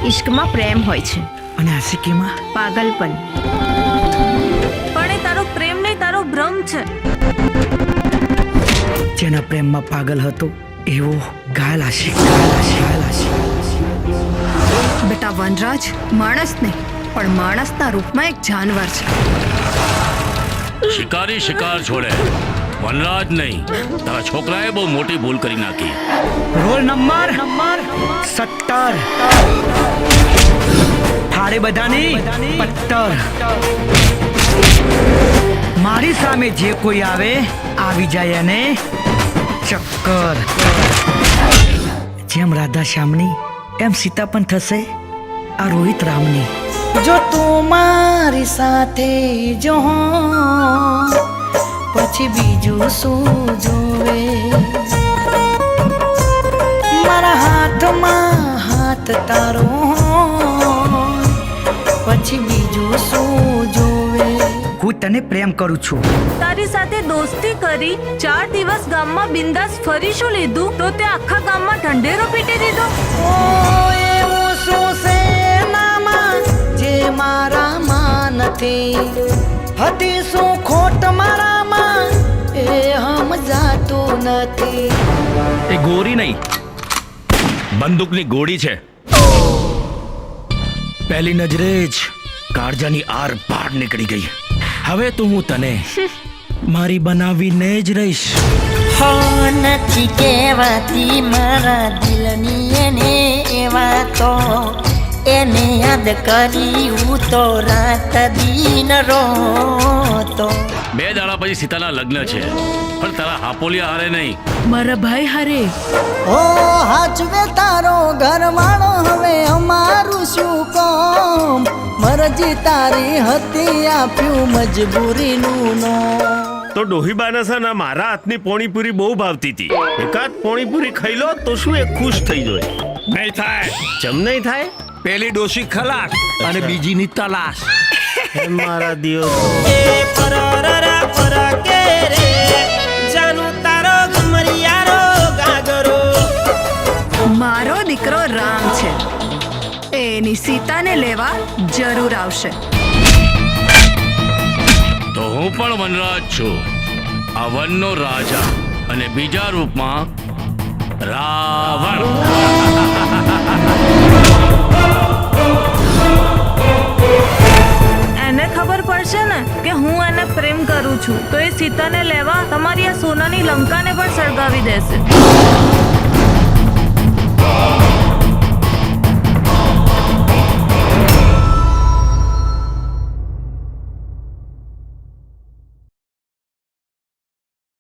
ઇશ્કમાં પ્રેમ હોય છે અને આશિકીમાં પાગલપન. પણ એ તારો પ્રેમ નહીં, તારો ભ્રમ છે. જેના પ્રેમમાં પાગલ હતો એવો ઘાયલ આશિક. બેટા વનરાજ માણસ નહીં પણ માણસના રૂપમાં એક જાનવર છે. શિકારી શિકાર છોડે, વનરાજ નહીં. તારા છોકરાએ બહુ મોટી ભૂલ કરી નાખી. Roll number 17. ફાડે બધાની પત્તર. મારી સામે જે કોઈ આવે આવી જાય અને ચક્કર. જેમ રાધા શ્યામની એમ સીતા પણ થશે આ રોહિત રામની. જો તું મારી સાથે જો પછી બીજું શું જોવે. મારા હાથમાં હાથ તારો પછી બીજું શું જોવે. હું તને પ્રેમ કરું છું. તારી સાથે દોસ્તી કરી 4 દિવસ ગામમાં બિંદાસ ફરી શું લીધું? તો તે આખા ગામમાં ઢંઢેરો પીટી દીધો. ઓ એવું શું છે નામાં જે મારામાં નથી. હતી શું ખોટ મારામાં એ સમજાતું નથી. એ ગોરી નહીં, બંદૂકની ગોળી છે. પહેલી નજરે જ કાળજાની આર પાર નીકળી ગઈ. હવે તો હું તને મારી બનાવીને જ રહીશ. હો નથી કહેવાતી મારા દિલની એને એવા તો એને યાદ કરી હું તો રાત દિન રોતો. 2 દાડા પછી સીતાના લગ્ન છે, પણ તારા હાપોલિયા હારે નહીં. મારા ભાઈ હારે. ઓ હાચવે તારો ઘરવાળો હવે અમારું શું કામ. મરજી તારી હતી આપ્યું મજબૂરીનું નો. તો ડોહીબાના છે ને મારા હાથની પોણીપુરી બહુ ભાવતી હતી. એકાદ પોણીપુરી ખાઈ લો તો શું એ ખુશ થઈ જાય. નહીં થાય. જમ નહીં થાય. પેલી ડોશી ખલાક અને બીજીની તલાશ. હે મારા દિવસ. મારો દીકરો રામ છે, એની સીતાને લેવા જરૂર આવશે. તો હું પણ વનરાજ છું, આ વનનો રાજા, અને બીજા રૂપમાં રાવણ.